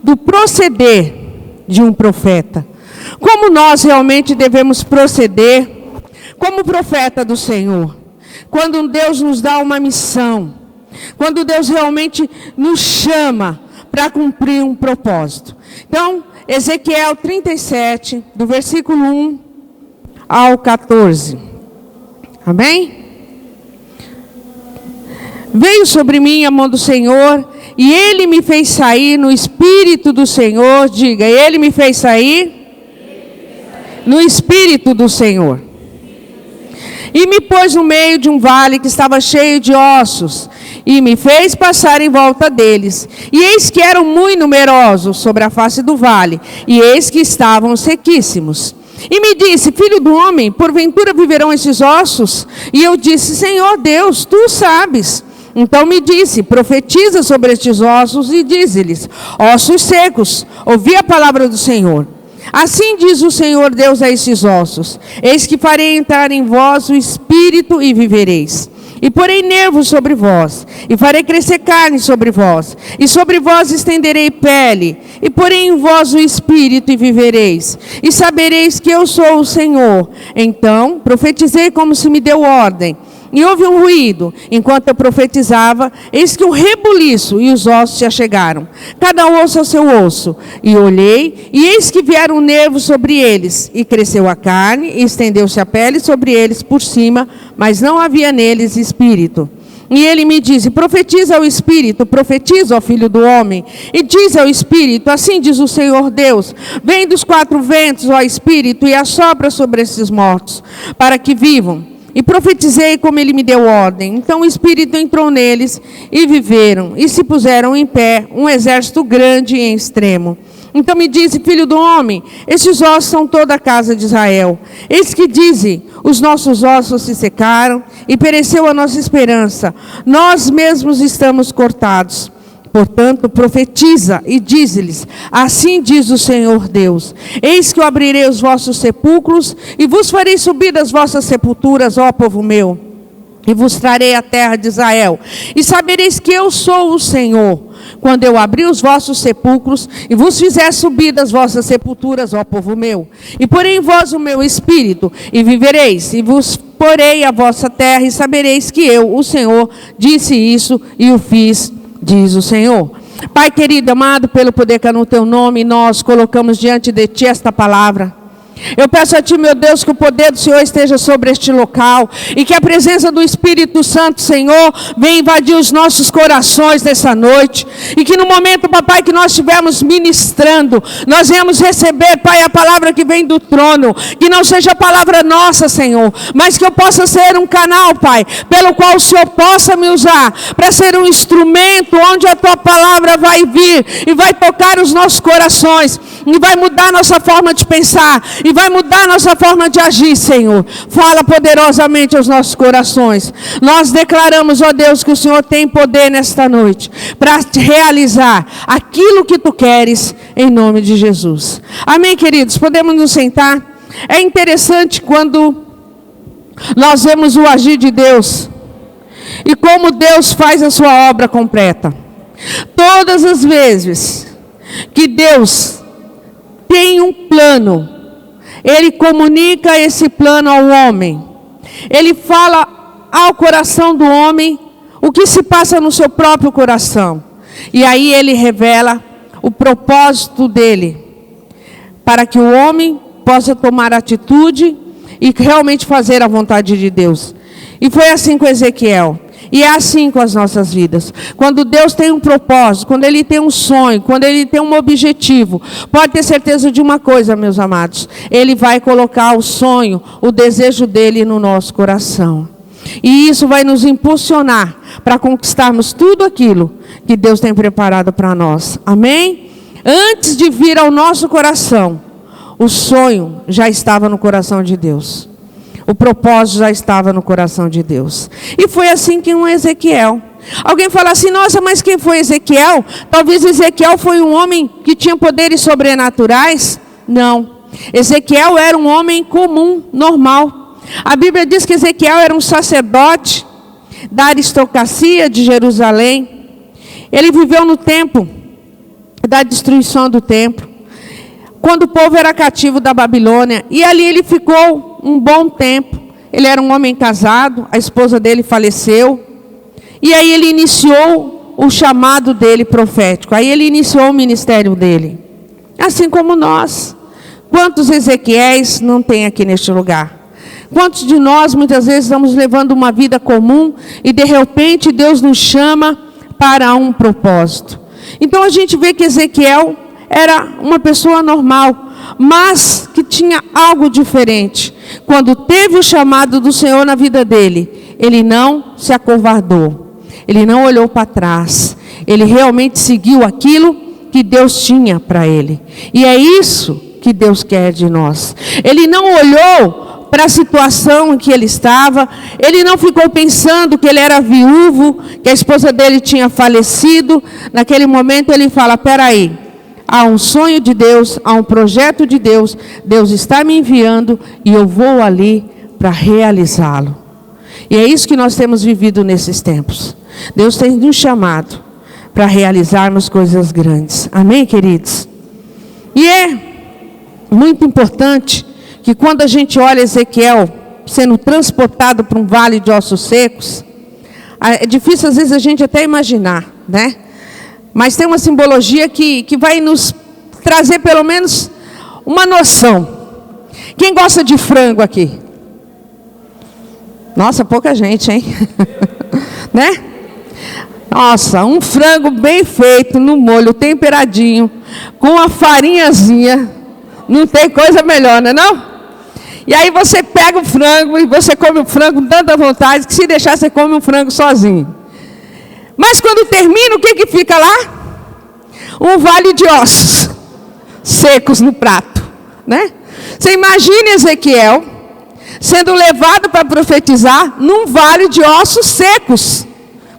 do proceder de um profeta. Como nós realmente devemos proceder como profeta do Senhor. Quando Deus nos dá uma missão, quando Deus realmente nos chama para cumprir um propósito. Então, Ezequiel 37, do versículo 1 ao 14. Amém? Veio sobre mim a mão do Senhor, e Ele me fez sair no Espírito do Senhor. Diga, Ele me fez sair no Espírito do Senhor. E me pôs no meio de um vale que estava cheio de ossos, e me fez passar em volta deles. E eis que eram muito numerosos sobre a face do vale, e eis que estavam sequíssimos. E me disse, filho do homem, porventura viverão esses ossos? E eu disse, Senhor Deus, tu sabes. Então me disse, profetiza sobre estes ossos e dize-lhes, ossos secos, ouvi a palavra do Senhor. Assim diz o Senhor Deus a estes ossos, eis que farei entrar em vós o espírito e vivereis. E porei nervos sobre vós, e farei crescer carne sobre vós, e sobre vós estenderei pele, e porei em vós o espírito e vivereis, e sabereis que eu sou o Senhor. Então profetizei como se me deu ordem. E houve um ruído, enquanto eu profetizava, eis que um rebuliço e os ossos se achegaram, cada osso ao seu osso. E olhei, e eis que vieram nervos sobre eles, e cresceu a carne, e estendeu-se a pele sobre eles por cima, mas não havia neles espírito. E ele me disse, profetiza ao espírito, profetiza ao filho do homem, e diz ao espírito, assim diz o Senhor Deus, vem dos quatro ventos, ó espírito, e assopra sobre esses mortos, para que vivam. E profetizei como ele me deu ordem. Então o Espírito entrou neles e viveram. E se puseram em pé um exército grande e extremo. Então me disse, filho do homem, estes ossos são toda a casa de Israel. Eis que dizem, os nossos ossos se secaram e pereceu a nossa esperança. Nós mesmos estamos cortados. Portanto, profetiza e dize-lhes, assim diz o Senhor Deus, eis que eu abrirei os vossos sepulcros e vos farei subir das vossas sepulturas, ó povo meu, e vos trarei a terra de Israel. E sabereis que eu sou o Senhor, quando eu abrir os vossos sepulcros e vos fizer subir das vossas sepulturas, ó povo meu, e porei em vós o meu espírito, e vivereis, e vos porei a vossa terra, e sabereis que eu, o Senhor, disse isso e o fiz, diz o Senhor. Pai querido, amado, pelo poder que há no teu nome, nós colocamos diante de ti esta palavra. Eu peço a ti, meu Deus, que o poder do Senhor esteja sobre este local e que a presença do Espírito Santo, Senhor, venha invadir os nossos corações nessa noite e que no momento, papai, que nós estivermos ministrando, nós venhamos receber, pai, a palavra que vem do trono, que não seja a palavra nossa, Senhor, mas que eu possa ser um canal, pai, pelo qual o Senhor possa me usar para ser um instrumento onde a tua palavra vai vir e vai tocar os nossos corações e vai mudar a nossa forma de pensar e vai mudar a nossa forma de agir, Senhor. Fala poderosamente aos nossos corações. Nós declaramos, ó Deus, que o Senhor tem poder nesta noite para realizar aquilo que tu queres, em nome de Jesus. Amém, queridos? Podemos nos sentar? É interessante quando nós vemos o agir de Deus e como Deus faz a sua obra completa. Todas as vezes que Deus tem um plano, Ele comunica esse plano ao homem. Ele fala ao coração do homem o que se passa no seu próprio coração. E aí ele revela o propósito dele, para que o homem possa tomar atitude e realmente fazer a vontade de Deus. E foi assim com Ezequiel. E é assim com as nossas vidas. Quando Deus tem um propósito, quando Ele tem um sonho, quando Ele tem um objetivo, pode ter certeza de uma coisa, meus amados. Ele vai colocar o sonho, o desejo dEle no nosso coração. E isso vai nos impulsionar para conquistarmos tudo aquilo que Deus tem preparado para nós. Amém? Antes de vir ao nosso coração, o sonho já estava no coração de Deus. O propósito já estava no coração de Deus. E foi assim que um Ezequiel. Alguém fala assim, nossa, mas quem foi Ezequiel? Talvez Ezequiel foi um homem que tinha poderes sobrenaturais? Não. Ezequiel era um homem comum, normal. A Bíblia diz que Ezequiel era um sacerdote da aristocracia de Jerusalém. Ele viveu no tempo da destruição do templo, quando o povo era cativo da Babilônia, e ali ele ficou um bom tempo. Ele era um homem casado, a esposa dele faleceu, e aí ele iniciou o chamado dele profético, aí ele iniciou o ministério dele, assim como nós. Quantos Ezequiéis não tem aqui neste lugar? Quantos de nós muitas vezes estamos levando uma vida comum, e de repente Deus nos chama para um propósito? Então a gente vê que Ezequiel era uma pessoa normal, mas que tinha algo diferente. Quando teve o chamado do Senhor na vida dele, ele não se acovardou, ele não olhou para trás, ele realmente seguiu aquilo que Deus tinha para ele. E é isso que Deus quer de nós. Ele não olhou para a situação em que ele estava, ele não ficou pensando que ele era viúvo, que a esposa dele tinha falecido. Naquele momento ele fala: peraí, há um sonho de Deus, há um projeto de Deus, Deus está me enviando e eu vou ali para realizá-lo. E é isso que nós temos vivido nesses tempos. Deus tem nos chamado para realizarmos coisas grandes. Amém, queridos? E é muito importante que quando a gente olha Ezequiel sendo transportado para um vale de ossos secos, é difícil às vezes a gente até imaginar, né? Mas tem uma simbologia que vai nos trazer pelo menos uma noção. Quem gosta de frango aqui? Nossa, pouca gente, hein? Né? Nossa, um frango bem feito, no molho, temperadinho, com a farinhazinha. Não tem coisa melhor, não é não? E aí você pega o frango e você come o frango com tanta vontade que se deixar você come um frango sozinho. Mas quando termina, o que fica lá? Um vale de ossos secos no prato, né? Você imagina Ezequiel sendo levado para profetizar num vale de ossos secos,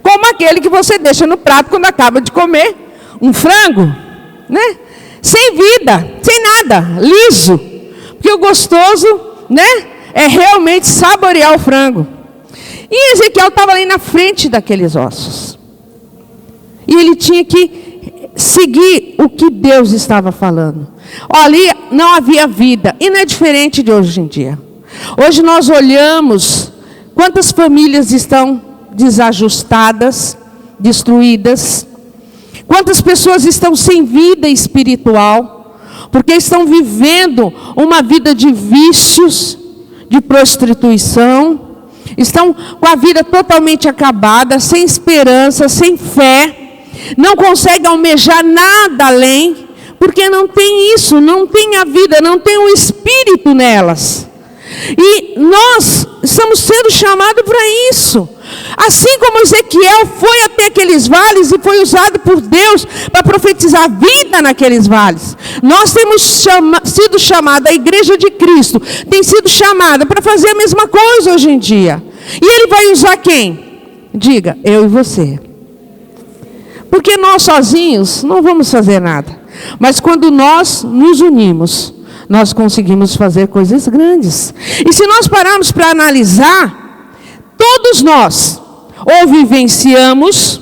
como aquele que você deixa no prato quando acaba de comer um frango, né? Sem vida, sem nada, liso. Porque o gostoso, né, é realmente saborear o frango. E Ezequiel estava ali na frente daqueles ossos. E ele tinha que seguir o que Deus estava falando. Ali não havia vida. E não é diferente de hoje em dia. Hoje nós olhamos quantas famílias estão desajustadas, destruídas. Quantas pessoas estão sem vida espiritual. Porque estão vivendo uma vida de vícios, de prostituição. Estão com a vida totalmente acabada, sem esperança, sem fé. Não conseguem almejar nada além, porque não tem isso, não tem a vida, não tem o Espírito nelas. E nós estamos sendo chamados para isso. Assim como Ezequiel foi até aqueles vales e foi usado por Deus para profetizar vida naqueles vales. Nós temos sido chamados, a igreja de Cristo tem sido chamada para fazer a mesma coisa hoje em dia. E Ele vai usar quem? Diga, eu e você. Porque nós sozinhos não vamos fazer nada. Mas quando nós nos unimos, nós conseguimos fazer coisas grandes. E se nós pararmos para analisar, todos nós ou vivenciamos,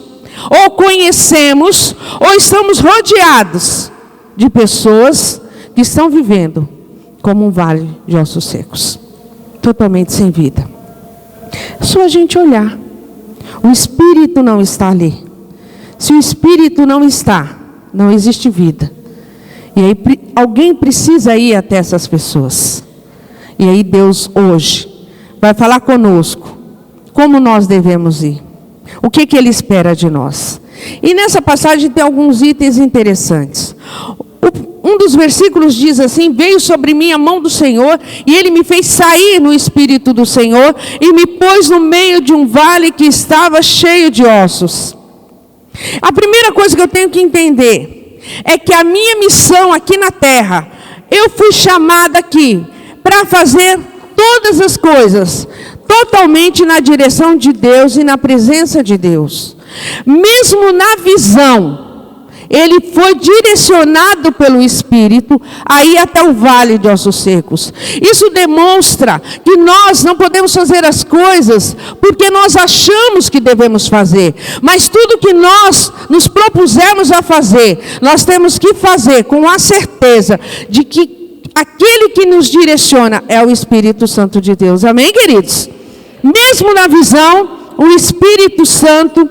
ou conhecemos, ou estamos rodeados de pessoas que estão vivendo como um vale de ossos secos, totalmente sem vida. É só a gente olhar. O Espírito não está ali. Se o Espírito não está, não existe vida. E aí alguém precisa ir até essas pessoas. E aí Deus hoje vai falar conosco como nós devemos ir. O que Ele espera de nós. E nessa passagem tem alguns itens interessantes. Um dos versículos diz assim: veio sobre mim a mão do Senhor, e Ele me fez sair no Espírito do Senhor, e me pôs no meio de um vale que estava cheio de ossos. A primeira coisa que eu tenho que entender é que a minha missão aqui na terra, eu fui chamada aqui para fazer todas as coisas totalmente na direção de Deus e na presença de Deus. Mesmo na visão, ele foi direcionado pelo Espírito a ir até o vale de ossos secos. Isso demonstra que nós não podemos fazer as coisas porque nós achamos que devemos fazer. Mas tudo que nós nos propusemos a fazer, nós temos que fazer com a certeza de que aquele que nos direciona é o Espírito Santo de Deus. Amém, queridos? Mesmo na visão, o Espírito Santo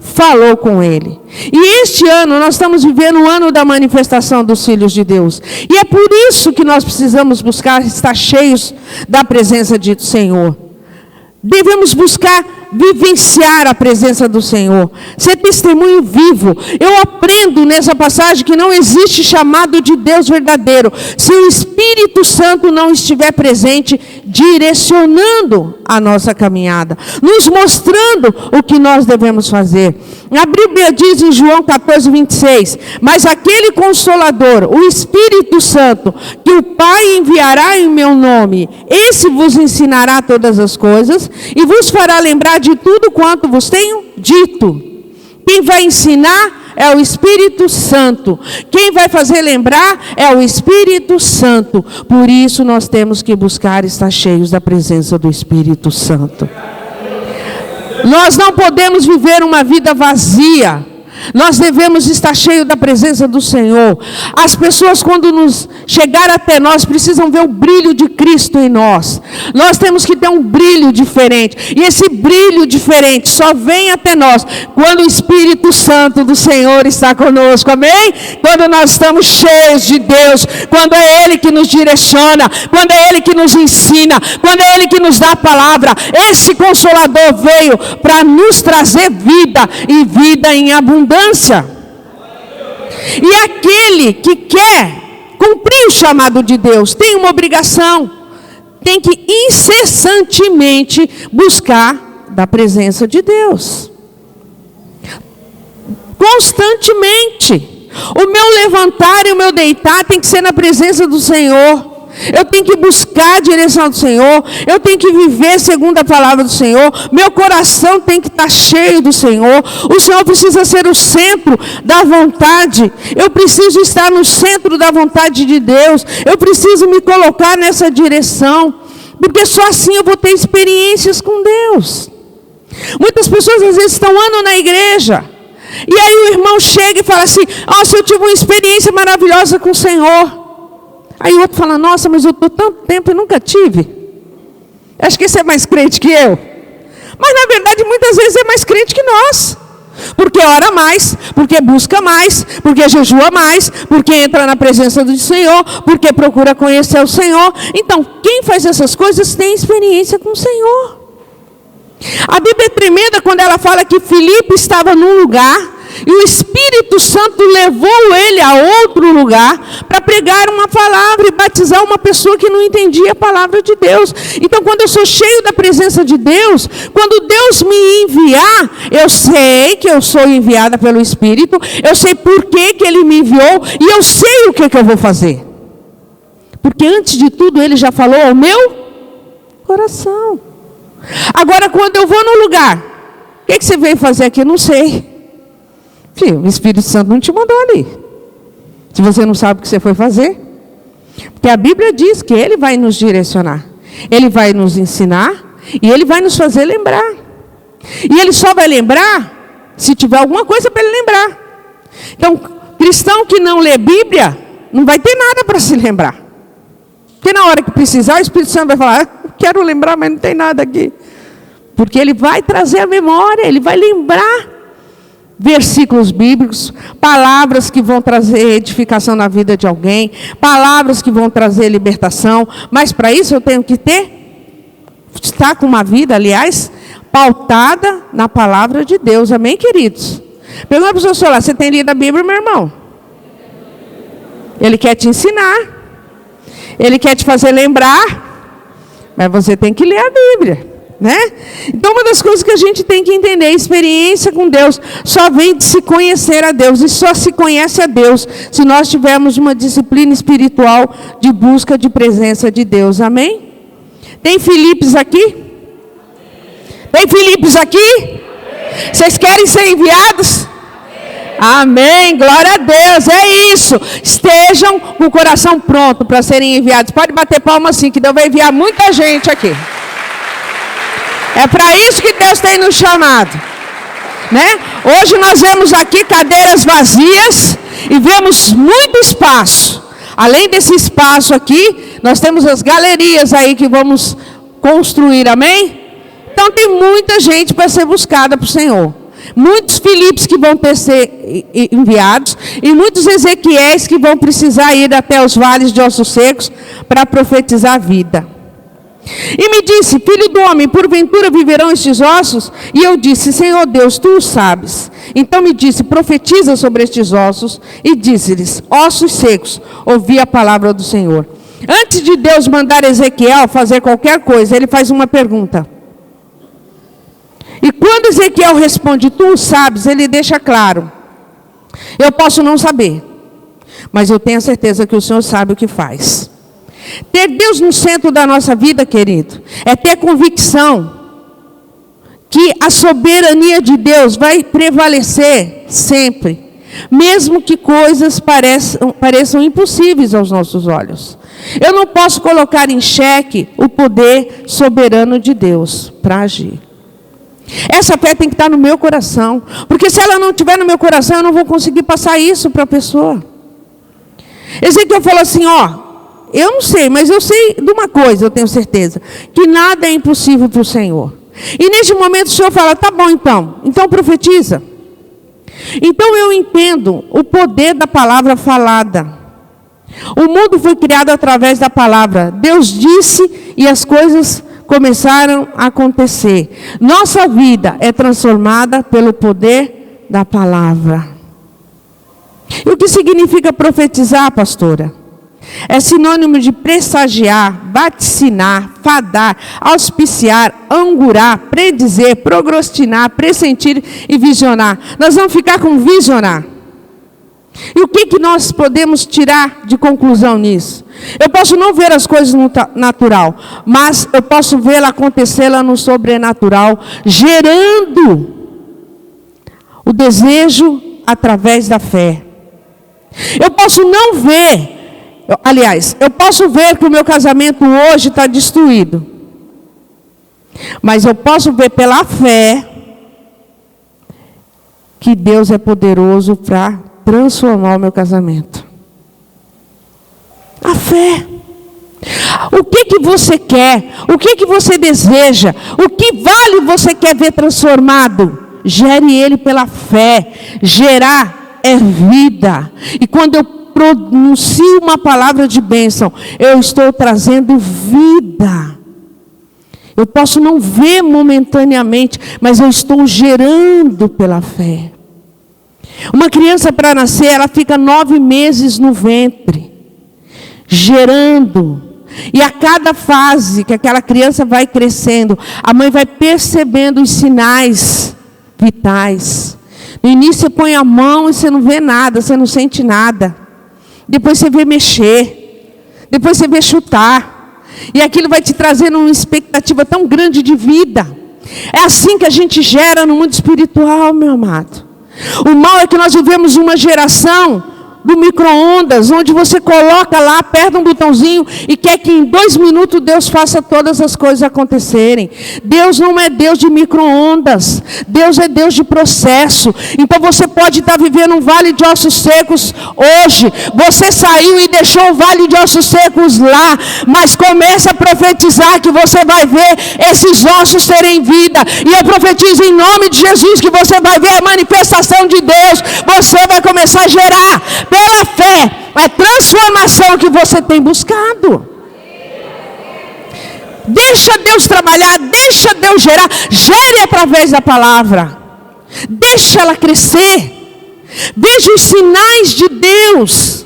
falou com ele. E este ano, nós estamos vivendo o ano da manifestação dos filhos de Deus. E é por isso que nós precisamos buscar estar cheios da presença do Senhor. Devemos buscar vivenciar a presença do Senhor, ser testemunho vivo. Eu aprendo nessa passagem que não existe chamado de Deus verdadeiro se o Espírito Santo não estiver presente, direcionando a nossa caminhada, nos mostrando o que nós devemos fazer. A Bíblia diz em João 14, 26, mas aquele Consolador, o Espírito Santo, que o Pai enviará em meu nome, esse vos ensinará todas as coisas e vos fará lembrar de tudo quanto vos tenho dito. Quem vai ensinar é o Espírito Santo. Quem vai fazer lembrar é o Espírito Santo. Por isso nós temos que buscar estar cheios da presença do Espírito Santo. Nós não podemos viver uma vida vazia. Nós devemos estar cheios da presença do Senhor. As pessoas, quando nos chegar até nós, precisam ver o brilho de Cristo em nós. Nós temos que ter um brilho diferente. E esse brilho diferente só vem até nós quando o Espírito Santo do Senhor está conosco. Amém? Quando nós estamos cheios de Deus. Quando é Ele que nos direciona. Quando é Ele que nos ensina. Quando é Ele que nos dá a palavra. Este Consolador veio para nos trazer vida e vida em abundância. E aquele que quer cumprir o chamado de Deus tem uma obrigação, tem que incessantemente buscar da presença de Deus, constantemente. O meu levantar e o meu deitar tem que ser na presença do Senhor. Eu tenho que buscar a direção do Senhor. Eu tenho que viver segundo a palavra do Senhor. Meu coração tem que estar cheio do Senhor. O Senhor precisa ser o centro da vontade. Eu preciso estar no centro da vontade de Deus. Eu preciso me colocar nessa direção. Porque só assim eu vou ter experiências com Deus. Muitas pessoas às vezes estão andando na igreja. E aí o irmão chega e fala assim: nossa, eu tive uma experiência maravilhosa com o Senhor. Aí o outro fala: nossa, mas eu estou tanto tempo e nunca tive. Acho que esse é mais crente que eu. Mas na verdade muitas vezes é mais crente que nós. Porque ora mais, porque busca mais, porque jejua mais, porque entra na presença do Senhor, porque procura conhecer o Senhor. Então quem faz essas coisas tem experiência com o Senhor. A Bíblia é tremenda quando ela fala que Filipe estava num lugar e o Espírito Santo levou ele a outro lugar para pregar uma palavra e batizar uma pessoa que não entendia a palavra de Deus. Então, quando eu sou cheio da presença de Deus, quando Deus me enviar, eu sei que eu sou enviada pelo Espírito, eu sei por que Ele me enviou e eu sei o que eu vou fazer. Porque antes de tudo Ele já falou ao meu coração. Agora, quando eu vou num lugar, o que você veio fazer aqui? Eu não sei. Filho, o Espírito Santo não te mandou ali. Se você não sabe o que você foi fazer. Porque a Bíblia diz que Ele vai nos direcionar. Ele vai nos ensinar. E Ele vai nos fazer lembrar. E Ele só vai lembrar se tiver alguma coisa para Ele lembrar. Então, cristão que não lê Bíblia, não vai ter nada para se lembrar. Porque na hora que precisar, o Espírito Santo vai falar: quero lembrar, mas não tem nada aqui. Porque Ele vai trazer a memória, Ele vai lembrar versículos bíblicos, palavras que vão trazer edificação na vida de alguém, palavras que vão trazer libertação. Mas para isso eu tenho que estar com uma vida, aliás, pautada na palavra de Deus. Amém, queridos? Pergunta para o seu celular: você tem lido a Bíblia, meu irmão? Ele quer te ensinar. Ele quer te fazer lembrar. Mas você tem que ler a Bíblia, né? Então, uma das coisas que a gente tem que entender: a experiência com Deus só vem de se conhecer a Deus. E só se conhece a Deus se nós tivermos uma disciplina espiritual de busca de presença de Deus. Amém? Tem Filipos aqui? Tem Filipos aqui? Vocês querem ser enviados? Amém, glória a Deus, é isso. Estejam com o coração pronto para serem enviados. Pode bater palma assim, que Deus vai enviar muita gente aqui. É para isso que Deus tem nos chamado, né? Hoje nós vemos aqui cadeiras vazias e vemos muito espaço. Além desse espaço aqui, nós temos as galerias aí que vamos construir, amém? Então tem muita gente para ser buscada para o Senhor. Muitos Filipes que vão ser enviados e muitos Ezequiéis que vão precisar ir até os vales de ossos secos para profetizar a vida. E me disse: filho do homem, porventura viverão estes ossos? E eu disse: Senhor Deus, tu o sabes. Então me disse: profetiza sobre estes ossos. E disse-lhes: ossos secos, ouvi a palavra do Senhor. Antes de Deus mandar Ezequiel fazer qualquer coisa, ele faz uma pergunta. E quando Ezequiel responde: tu o sabes, ele deixa claro: eu posso não saber, mas eu tenho a certeza que o Senhor sabe o que faz. Ter Deus no centro da nossa vida, querido, é ter convicção que a soberania de Deus vai prevalecer sempre, mesmo que coisas pareçam impossíveis aos nossos olhos. Eu não posso colocar em xeque o poder soberano de Deus para agir. Essa fé tem que estar no meu coração, porque se ela não estiver no meu coração, eu não vou conseguir passar isso para a pessoa. Ezequiel falou assim: ó, eu não sei, mas eu sei de uma coisa, eu tenho certeza, que nada é impossível para o Senhor. E neste momento o Senhor fala: tá bom então profetiza. Então eu entendo o poder da palavra falada. O mundo foi criado através da palavra. Deus disse e as coisas começaram a acontecer. Nossa vida é transformada pelo poder da palavra. E o que significa profetizar, pastora? É sinônimo de pressagiar, vaticinar, fadar, auspiciar, angurar, predizer, prognosticar, pressentir e visionar. Nós vamos ficar com visionar. E o que nós podemos tirar de conclusão nisso? Eu posso não ver as coisas no natural, mas eu posso vê-la acontecê-la no sobrenatural, gerando o desejo através da fé. Eu posso não ver, eu posso ver que o meu casamento hoje está destruído, mas eu posso ver pela fé que Deus é poderoso para transformar o meu casamento. A fé. O que você quer? O que você deseja? O que vale você quer ver transformado? Gere ele pela fé. Gerar é vida. E quando eu pronuncio uma palavra de bênção, eu estou trazendo vida. Eu posso não ver momentaneamente, mas eu estou gerando pela fé. Uma criança, para nascer, ela fica 9 meses no ventre, gerando. E a cada fase que aquela criança vai crescendo, a mãe vai percebendo os sinais vitais. No início você põe a mão e você não vê nada, você não sente nada. Depois você vê mexer, depois você vê chutar. E aquilo vai te trazendo uma expectativa tão grande de vida. É assim que a gente gera no mundo espiritual, meu amado. O mal é que nós vivemos uma geração do micro-ondas, onde você coloca lá, aperta um botãozinho e quer que em 2 minutos Deus faça todas as coisas acontecerem. Deus não é Deus de micro-ondas, Deus é Deus de processo. Então você pode estar vivendo um vale de ossos secos hoje, você saiu e deixou o vale de ossos secos lá, mas começa a profetizar que você vai ver esses ossos terem vida, e eu profetizo em nome de Jesus que você vai ver a manifestação de Deus, você vai começar a gerar pela fé, é transformação que você tem buscado. Deixa Deus trabalhar, deixa Deus gerar, gere através da palavra, deixa ela crescer, veja os sinais de Deus.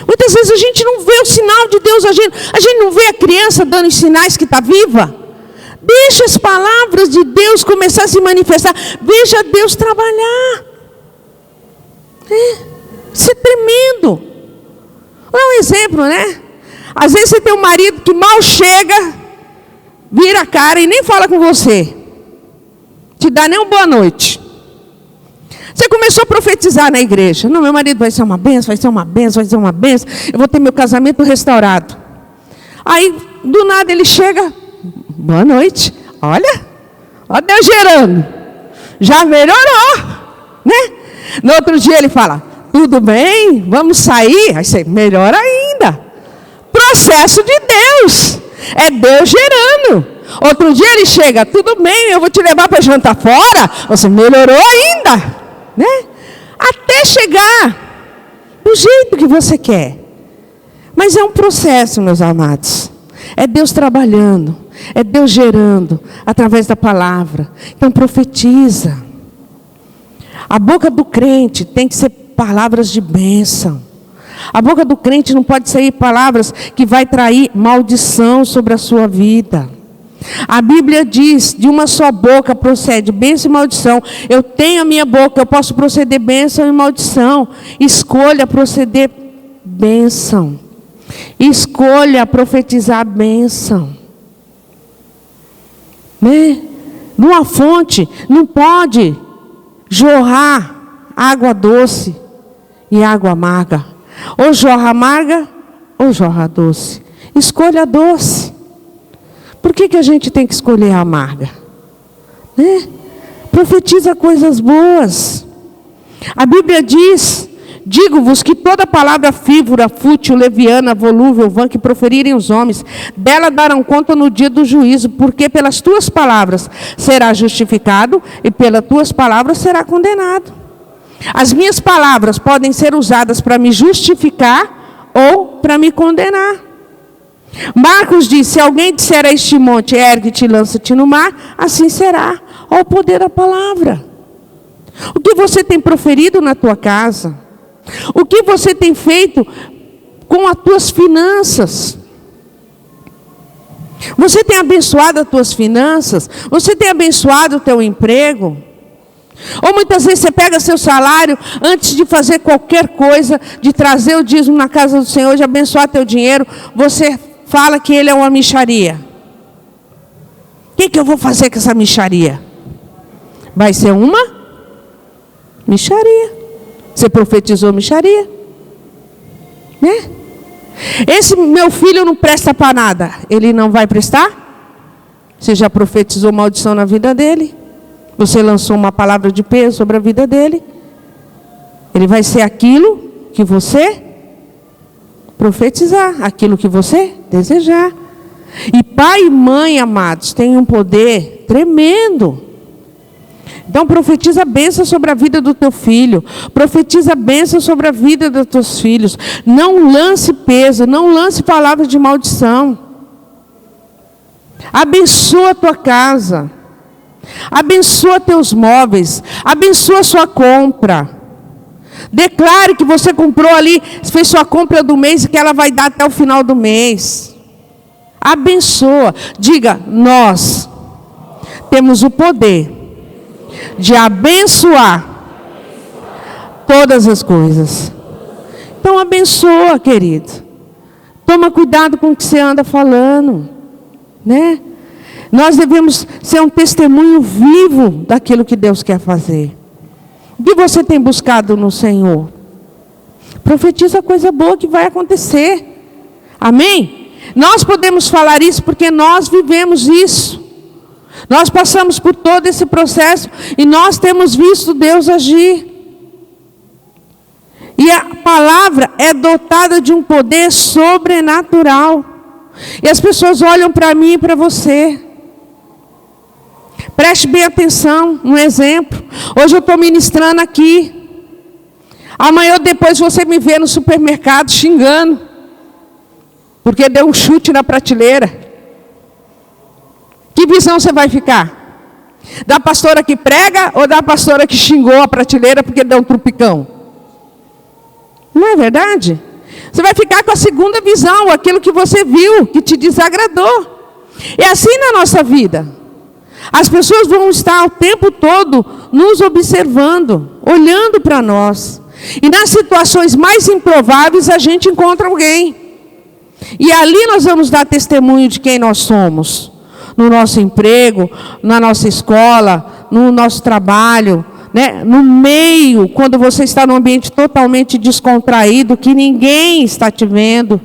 Muitas vezes a gente não vê o sinal de Deus agindo, a gente não vê a criança dando os sinais que está viva. Deixa as palavras de Deus começar a se manifestar, veja Deus trabalhar. Isso é tremendo. Vou dar um exemplo, né? Às vezes você tem um marido que mal chega, vira a cara e nem fala com você, te dá nem uma boa noite. começou a profetizar na igreja. Não, meu marido vai ser uma benção, vai ser uma benção, vai ser uma benção. Eu vou ter meu casamento restaurado. Aí, do nada, ele chega. Boa noite. Olha Deus gerando. Já melhorou, né? No outro dia ele fala, tudo bem, vamos sair. Aí você, melhor ainda. Processo de Deus. É Deus gerando. Outro dia ele chega, tudo bem, eu vou te levar para jantar fora. Você melhorou ainda, né? Até chegar do jeito que você quer. Mas é um processo, meus amados. É Deus trabalhando, é Deus gerando através da palavra. Então profetiza. A boca do crente tem que ser palavras de bênção. A boca do crente não pode sair palavras que vai trair maldição sobre a sua vida. A Bíblia diz, de uma só boca procede bênção e maldição. Eu tenho a minha boca, eu posso proceder bênção e maldição. Escolha proceder bênção. Escolha profetizar bênção. Né? Numa fonte não pode jorrar água doce e água amarga. Ou jorra amarga ou jorra doce. Escolha a doce. Por que a gente tem que escolher a amarga? Né? Profetiza coisas boas. A Bíblia diz, digo-vos que toda palavra fívora, fútil, leviana, volúvel, vã que proferirem os homens, dela darão conta no dia do juízo, porque pelas tuas palavras será justificado e pelas tuas palavras será condenado. As minhas palavras podem ser usadas para me justificar ou para me condenar. Marcos diz, se alguém disser a este monte, ergue-te e lança-te no mar, assim será. Olha o poder da palavra. O que você tem proferido na tua casa? O que você tem feito com as tuas finanças? Você tem abençoado as tuas finanças? Você tem abençoado o teu emprego? Ou muitas vezes você pega seu salário, antes de fazer qualquer coisa, de trazer o dízimo na casa do Senhor, de abençoar teu dinheiro, você fala que ele é uma mixaria. O que eu vou fazer com essa mixaria? Vai ser uma mixaria. Você profetizou mixaria, né? Esse meu filho não presta para nada. Ele não vai prestar? Você já profetizou maldição na vida dele? Você lançou uma palavra de peso sobre a vida dele? Ele vai ser aquilo que você profetizar, aquilo que você desejar. E pai e mãe, amados, têm um poder tremendo. Então profetiza bênção sobre a vida do teu filho. Profetiza bênção sobre a vida dos teus filhos. Não lance peso, não lance palavras de maldição. Abençoa a tua casa. Abençoa teus móveis. Abençoa a sua compra. Declare que você comprou ali, fez sua compra do mês e que ela vai dar até o final do mês. Abençoa. Diga, nós temos o poder de abençoar todas as coisas. Então abençoa, querido. Toma cuidado com o que você anda falando, né? Nós devemos ser um testemunho vivo daquilo que Deus quer fazer. O que você tem buscado no Senhor? Profetiza coisa boa que vai acontecer. Amém? Nós podemos falar isso porque nós vivemos isso. Nós passamos por todo esse processo e nós temos visto Deus agir. E a palavra é dotada de um poder sobrenatural. E as pessoas olham para mim e para você. Preste bem atenção, um exemplo. Hoje eu estou ministrando aqui. Amanhã ou depois você me vê no supermercado xingando. Porque deu um chute na prateleira. Que visão você vai ficar? Da pastora que prega ou da pastora que xingou a prateleira porque deu um trupicão? Não é verdade? Você vai ficar com a segunda visão, aquilo que você viu, que te desagradou. É assim na nossa vida. As pessoas vão estar o tempo todo nos observando, olhando para nós. E nas situações mais improváveis a gente encontra alguém. E ali nós vamos dar testemunho de quem nós somos. No nosso emprego, na nossa escola, no nosso trabalho, né, no meio, quando você está num ambiente totalmente descontraído, que ninguém está te vendo,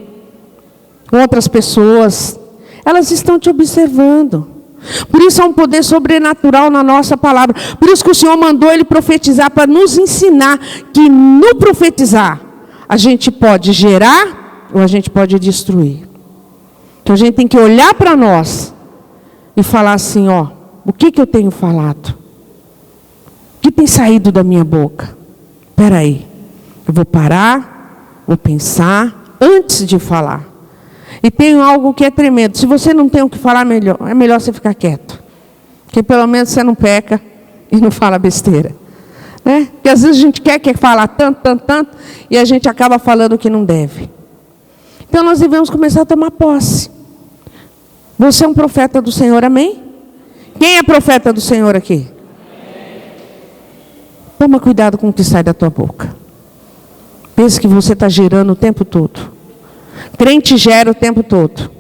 outras pessoas, elas estão te observando. Por isso há um poder sobrenatural na nossa palavra. Por isso que o Senhor mandou ele profetizar, para nos ensinar que no profetizar a gente pode gerar ou a gente pode destruir. Então a gente tem que olhar para nós e falar assim, ó, o que eu tenho falado? O que tem saído da minha boca? Espera aí, eu vou parar, vou pensar antes de falar. E tem algo que é tremendo. Se você não tem o que falar, é melhor você ficar quieto. Porque pelo menos você não peca e não fala besteira. Né? Porque às vezes a gente quer falar tanto, e a gente acaba falando o que não deve. Então nós devemos começar a tomar posse. Você é um profeta do Senhor, amém? Quem é profeta do Senhor aqui? Toma cuidado com o que sai da tua boca. Pensa que você está gerando o tempo todo. Crente gera o tempo todo.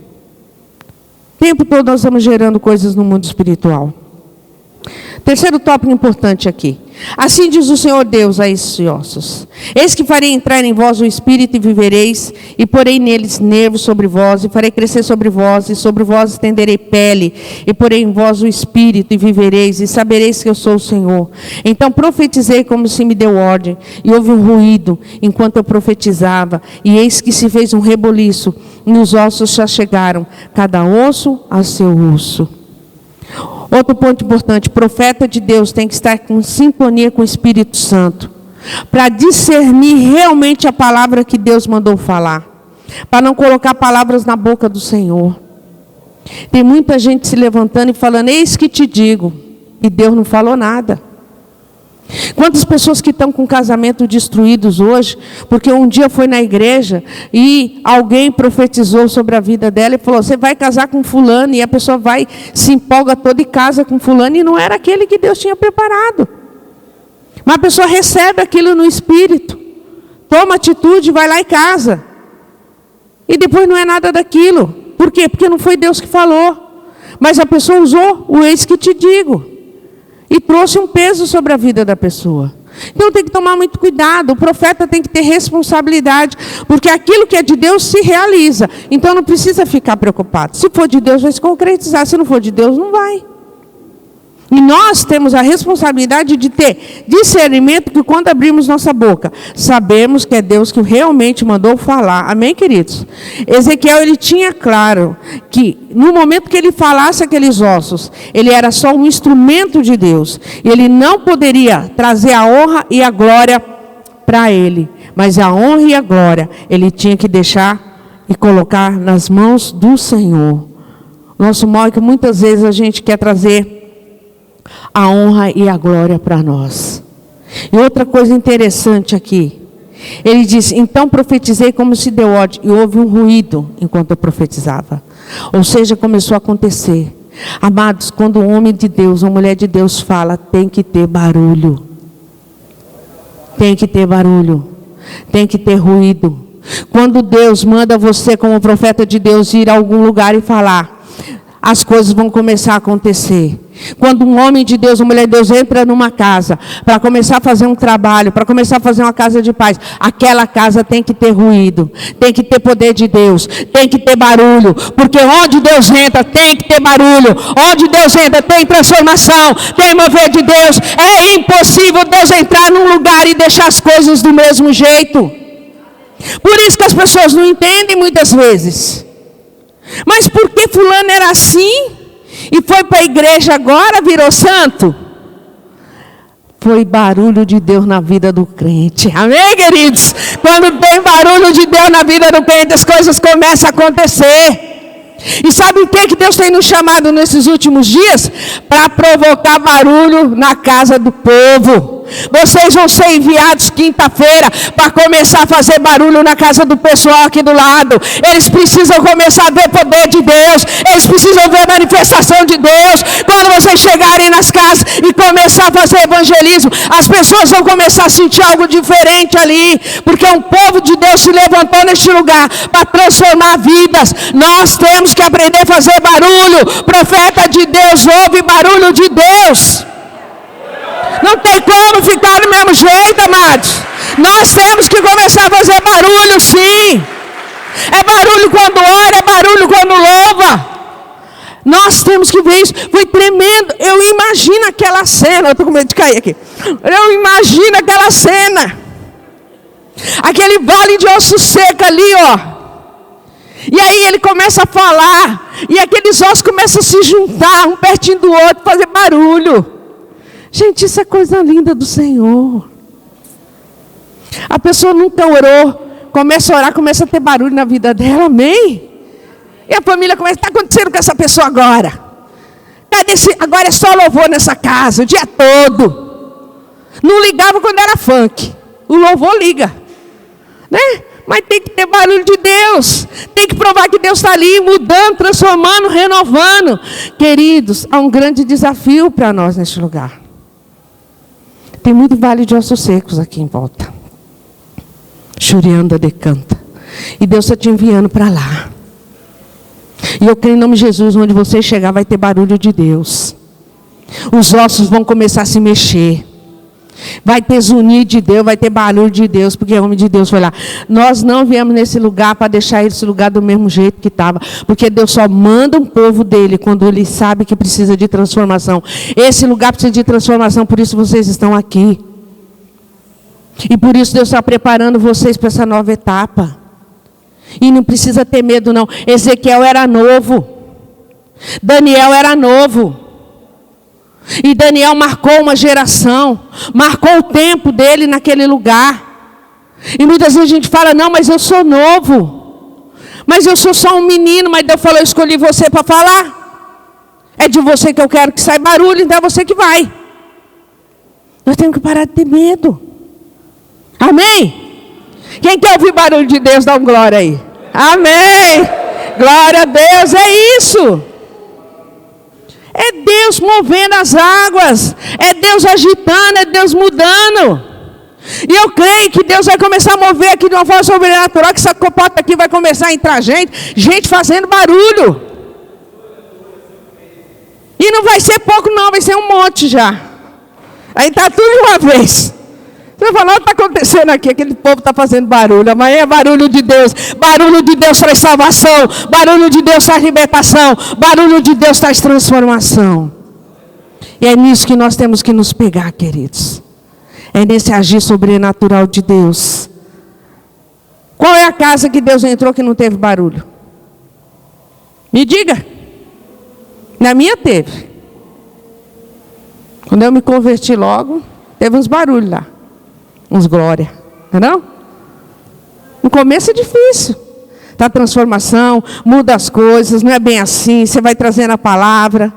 O tempo todo nós estamos gerando coisas no mundo espiritual. Terceiro tópico importante aqui. Assim diz o Senhor Deus a esses ossos: eis que farei entrar em vós o Espírito e vivereis, e porei neles nervos sobre vós, e farei crescer sobre vós, e sobre vós estenderei pele, e porei em vós o Espírito e vivereis, e sabereis que eu sou o Senhor. Então profetizei como se me deu ordem, e houve um ruído enquanto eu profetizava, e eis que se fez um reboliço, e os ossos se achegaram, cada osso a seu osso. Outro ponto importante, profeta de Deus tem que estar com sintonia com o Espírito Santo, para discernir realmente a palavra que Deus mandou falar, para não colocar palavras na boca do Senhor. Tem muita gente se levantando e falando, eis que te digo, e Deus não falou nada. Quantas pessoas que estão com casamento destruídos hoje, porque um dia foi na igreja e alguém profetizou sobre a vida dela e falou, você vai casar com fulano, e a pessoa vai, se empolga toda e casa com fulano, e não era aquele que Deus tinha preparado. Mas a pessoa recebe aquilo no espírito, toma atitude, vai lá e casa. E depois não é nada daquilo. Por quê? Porque não foi Deus que falou. Mas a pessoa usou o eis que te digo. E trouxe um peso sobre a vida da pessoa. Então tem que tomar muito cuidado. O profeta tem que ter responsabilidade. Porque aquilo que é de Deus se realiza. Então não precisa ficar preocupado. Se for de Deus vai se concretizar. Se não for de Deus não vai. E nós temos a responsabilidade de ter discernimento, que quando abrimos nossa boca, sabemos que é Deus que realmente mandou falar. Amém, queridos? Ezequiel, ele tinha claro que no momento que ele falasse aqueles ossos, ele era só um instrumento de Deus. Ele não poderia trazer a honra e a glória para ele. Mas a honra e a glória, ele tinha que deixar e colocar nas mãos do Senhor. Nosso mal é que muitas vezes a gente quer trazer a honra e a glória para nós. E outra coisa interessante aqui, ele diz, então profetizei como se deu ordem, e houve um ruído enquanto eu profetizava. Ou seja, começou a acontecer. Amados, quando um homem de Deus, uma mulher de Deus fala, tem que ter barulho. Tem que ter barulho. Tem que ter ruído. Quando Deus manda você como profeta de Deus ir a algum lugar e falar, as coisas vão começar a acontecer. Quando um homem de Deus, uma mulher de Deus entra numa casa para começar a fazer um trabalho, para começar a fazer uma casa de paz, aquela casa tem que ter ruído, tem que ter poder de Deus, tem que ter barulho, porque onde Deus entra tem que ter barulho, onde Deus entra tem transformação, tem mover de Deus. É impossível Deus entrar num lugar e deixar as coisas do mesmo jeito. Por isso que as pessoas não entendem muitas vezes. Mas por que fulano era assim e foi para a igreja agora, virou santo? Foi barulho de Deus na vida do crente. Amém, queridos? Quando tem barulho de Deus na vida do crente, as coisas começam a acontecer. E sabe o que Deus tem nos chamado nesses últimos dias? Para provocar barulho na casa do povo. Vocês vão ser enviados quinta-feira para começar a fazer barulho na casa do pessoal aqui do lado. Eles precisam começar a ver o poder de Deus. Eles precisam ver a manifestação de Deus. Quando vocês chegarem nas casas e começar a fazer evangelismo, as pessoas vão começar a sentir algo diferente ali. Porque um povo de Deus se levantou neste lugar para transformar vidas. Nós temos que aprender a fazer barulho. Profeta de Deus ouve barulho de Deus. Não tem como ficar do mesmo jeito, amados. Nós temos que começar a fazer barulho, sim. É barulho quando ora, é barulho quando louva. Nós temos que ver isso. Foi tremendo. Eu imagino aquela cena. Eu estou com medo de cair aqui. Eu imagino aquela cena. Aquele vale de osso seco ali, ó. E aí ele começa a falar. E aqueles ossos começam a se juntar, um pertinho do outro, fazer barulho. Gente, isso é coisa linda do Senhor. A pessoa nunca orou. Começa a orar, começa a ter barulho na vida dela. Amém? E a família começa, o que está acontecendo com essa pessoa agora? Cadê esse, agora é só louvor nessa casa, o dia todo. Não ligava quando era funk. O louvor liga. Né? Mas tem que ter barulho de Deus. Tem que provar que Deus está ali, mudando, transformando, renovando. Queridos, há um grande desafio para nós neste lugar. Tem muito vale de ossos secos aqui em volta. Churianda decanta. E Deus está te enviando para lá. E eu creio em nome de Jesus, onde você chegar vai ter barulho de Deus. Os ossos vão começar a se mexer. Vai ter zunir de Deus, vai ter barulho de Deus, porque o homem de Deus foi lá. Nós não viemos nesse lugar para deixar esse lugar do mesmo jeito que estava. Porque Deus só manda um povo dele quando ele sabe que precisa de transformação. Esse lugar precisa de transformação, por isso vocês estão aqui. E por isso Deus está preparando vocês para essa nova etapa. E não precisa ter medo não. Ezequiel era novo. Daniel era novo. E Daniel marcou uma geração. Marcou o tempo dele naquele lugar. E muitas vezes a gente fala, não, mas eu sou novo. Mas eu sou só um menino. Mas Deus falou, eu escolhi você para falar. É de você que eu quero que saia barulho, então é você que vai. Nós temos que parar de ter medo. Amém? Quem quer ouvir barulho de Deus, dá um glória aí. Amém. Glória a Deus, é isso. É Deus movendo as águas. É Deus agitando, é Deus mudando. E eu creio que Deus vai começar a mover aqui de uma forma sobrenatural. Que essa copota aqui vai começar a entrar gente fazendo barulho. E não vai ser pouco não, vai ser um monte já. Aí está tudo de uma vez. Você fala, olha o que está acontecendo aqui, aquele povo está fazendo barulho. Amanhã é barulho de Deus. Barulho de Deus traz salvação. Barulho de Deus traz libertação. Barulho de Deus traz transformação. E é nisso que nós temos que nos pegar, queridos. É nesse agir sobrenatural de Deus. Qual é a casa que Deus entrou que não teve barulho? Me diga. Na minha teve. Quando eu me converti logo, teve uns barulhos lá. Uns glória, não? No começo é difícil. Tá transformação, muda as coisas, não é bem assim, você vai trazendo a palavra.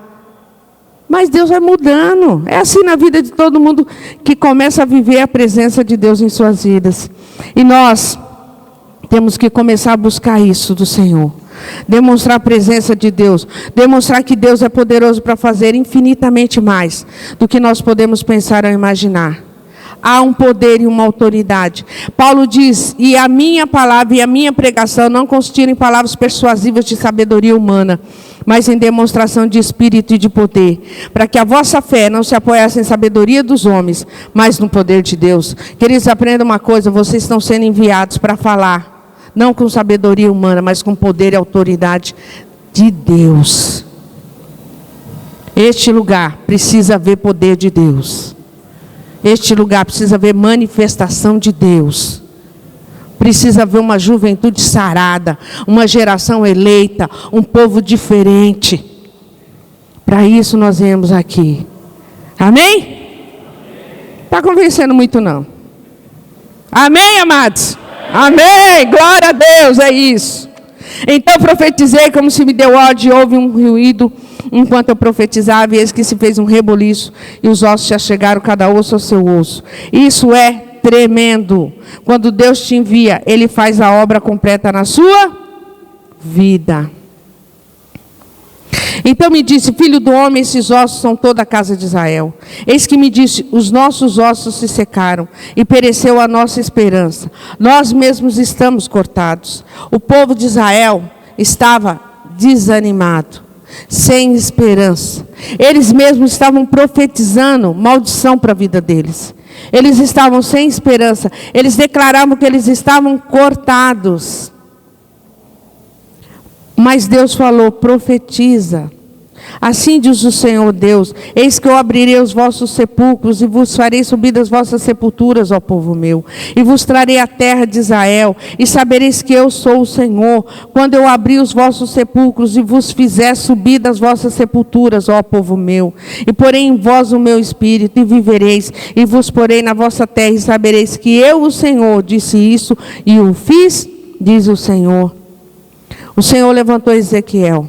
Mas Deus vai mudando. É assim na vida de todo mundo que começa a viver a presença de Deus em suas vidas. E nós temos que começar a buscar isso do Senhor. Demonstrar a presença de Deus. Demonstrar que Deus é poderoso para fazer infinitamente mais do que nós podemos pensar ou imaginar. Há um poder e uma autoridade. Paulo diz, e a minha palavra e a minha pregação não consistem em palavras persuasivas de sabedoria humana, mas em demonstração de espírito e de poder, para que a vossa fé não se apoiasse em sabedoria dos homens, mas no poder de Deus. Queridos, aprendam uma coisa, vocês estão sendo enviados para falar, não com sabedoria humana, mas com poder e autoridade de Deus. Este lugar precisa ver poder de Deus. Este lugar precisa ver manifestação de Deus. Precisa ver uma juventude sarada, uma geração eleita, um povo diferente. Para isso nós viemos aqui. Amém? Está convencendo muito não? Amém, amados? Amém. Glória a Deus, é isso. Então profetizei como se me deu ódio, houve um ruído. Enquanto eu profetizava, eis que se fez um reboliço, e os ossos já chegaram, cada osso ao seu osso. Isso é tremendo. Quando Deus te envia, Ele faz a obra completa na sua vida. Então me disse, filho do homem, esses ossos são toda a casa de Israel. Eis que me disse, os nossos ossos se secaram, e pereceu a nossa esperança. Nós mesmos estamos cortados. O povo de Israel estava desanimado. sem esperança. Eles mesmos estavam profetizando maldição para a vida deles. Eles estavam sem esperança. Eles declaravam que eles estavam cortados. Mas Deus falou: profetiza. Assim diz o Senhor Deus: eis que eu abrirei os vossos sepulcros e vos farei subir das vossas sepulturas, ó povo meu, e vos trarei a terra de Israel, e sabereis que eu sou o Senhor, quando eu abrir os vossos sepulcros e vos fizer subir das vossas sepulturas, ó povo meu, e porei em vós o meu espírito, e vivereis, e vos porei na vossa terra, e sabereis que eu, o Senhor, disse isso, e o fiz, diz o Senhor. O Senhor levantou Ezequiel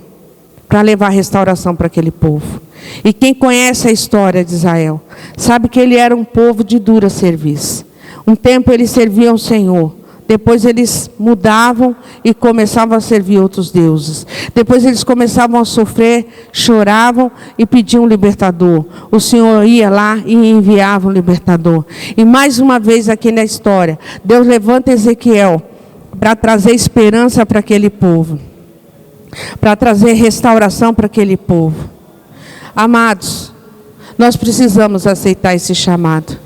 para levar restauração para aquele povo. E quem conhece a história de Israel, sabe que ele era um povo de dura serviço. Um tempo eles serviam o Senhor. Depois eles mudavam e começavam a servir outros deuses. Depois eles começavam a sofrer, choravam e pediam um libertador. O Senhor ia lá e enviava um libertador. E mais uma vez aqui na história, Deus levanta Ezequiel para trazer esperança para aquele povo, para trazer restauração para aquele povo. Amados, nós precisamos aceitar esse chamado.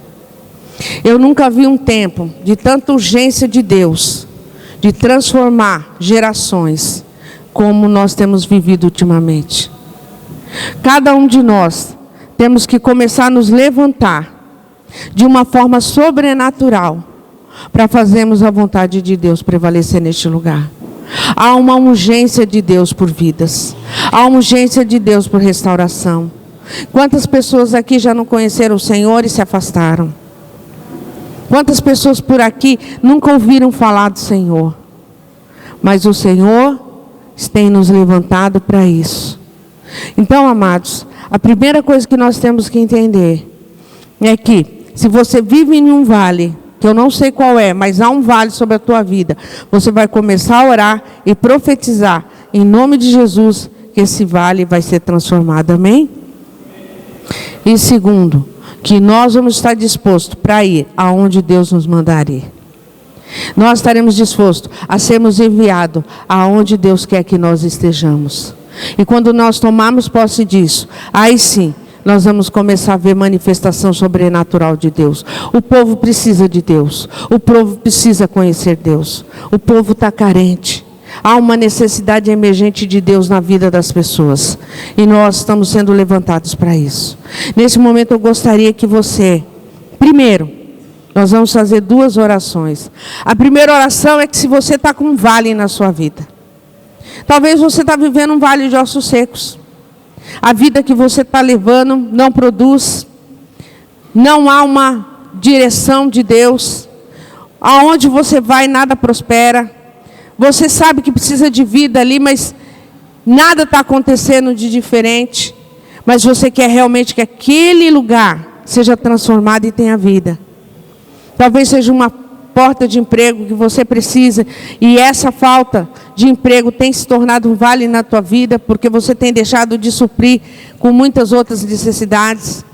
Eu nunca vi um tempo de tanta urgência de Deus, de transformar gerações, como nós temos vivido ultimamente. Cada um de nós temos que começar a nos levantar de uma forma sobrenatural, para fazermos a vontade de Deus prevalecer neste lugar. Há uma urgência de Deus por vidas. Há uma urgência de Deus por restauração. Quantas pessoas aqui já não conheceram o Senhor e se afastaram? Quantas pessoas por aqui nunca ouviram falar do Senhor? Mas o Senhor tem nos levantado para isso. Então, amados, a primeira coisa que nós temos que entender é que se você vive em um vale, que eu não sei qual é, mas há um vale sobre a tua vida, você vai começar a orar e profetizar em nome de Jesus que esse vale vai ser transformado, amém? E segundo, que nós vamos estar dispostos para ir aonde Deus nos mandar ir. Nós estaremos dispostos a sermos enviados aonde Deus quer que nós estejamos. E quando nós tomarmos posse disso, aí sim, nós vamos começar a ver manifestação sobrenatural de Deus. O povo precisa de Deus. O povo precisa conhecer Deus. O povo está carente. Há uma necessidade emergente de Deus na vida das pessoas. E nós estamos sendo levantados para isso. Nesse momento eu gostaria que você, primeiro, nós vamos fazer 2 orações. A primeira oração é que se você está com um vale na sua vida. Talvez você está vivendo um vale de ossos secos. A vida que você está levando não produz, não há uma direção de Deus, aonde você vai nada prospera, você sabe que precisa de vida ali, mas nada está acontecendo de diferente, mas você quer realmente que aquele lugar seja transformado e tenha vida. Talvez seja uma porta de emprego que você precisa, e essa falta de emprego tem se tornado um vale na tua vida, porque você tem deixado de suprir com muitas outras necessidades.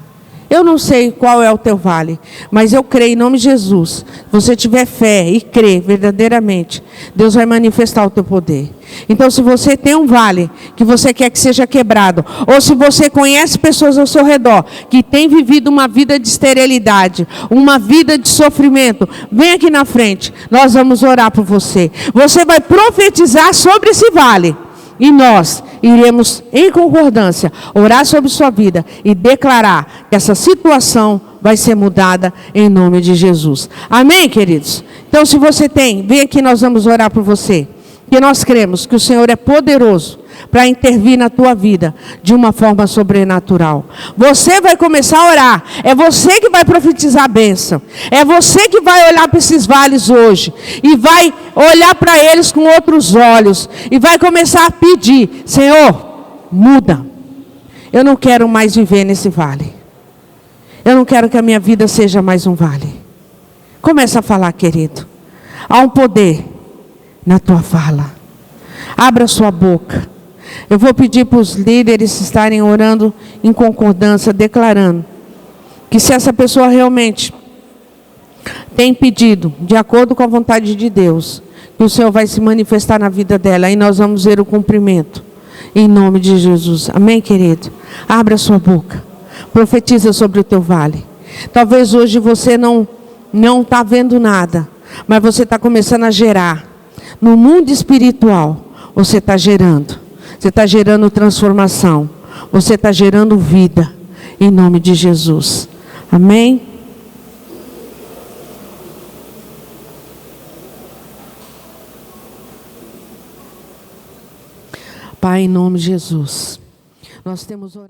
Eu não sei qual é o teu vale, mas eu creio em nome de Jesus. Se você tiver fé e crer verdadeiramente, Deus vai manifestar o teu poder. Então, se você tem um vale que você quer que seja quebrado, ou se você conhece pessoas ao seu redor que têm vivido uma vida de esterilidade, uma vida de sofrimento, vem aqui na frente, nós vamos orar por você. Você vai profetizar sobre esse vale. E nós iremos, em concordância, orar sobre sua vida e declarar que essa situação vai ser mudada em nome de Jesus. Amém, queridos? Então, se você tem, vem aqui, nós vamos orar por você. Porque nós cremos que o Senhor é poderoso para intervir na tua vida de uma forma sobrenatural. Você vai começar a orar. É você que vai profetizar a bênção. É você que vai olhar para esses vales hoje. E vai olhar para eles com outros olhos. E vai começar a pedir: Senhor, muda. Eu não quero mais viver nesse vale. Eu não quero que a minha vida seja mais um vale. Começa a falar, querido. Há um poder na tua fala. Abra sua boca. Eu vou pedir para os líderes estarem orando em concordância, declarando que se essa pessoa realmente tem pedido, de acordo com a vontade de Deus, que o Senhor vai se manifestar na vida dela, aí nós vamos ver o cumprimento Em nome de Jesus. Amém, querido? Abra sua boca. Profetiza sobre o teu vale. Talvez hoje você não está vendo nada, mas você está começando a gerar. No mundo espiritual, você está gerando. Você está gerando transformação. Você está gerando vida. Em nome de Jesus. Amém? Pai, em nome de Jesus. Nós temos orado.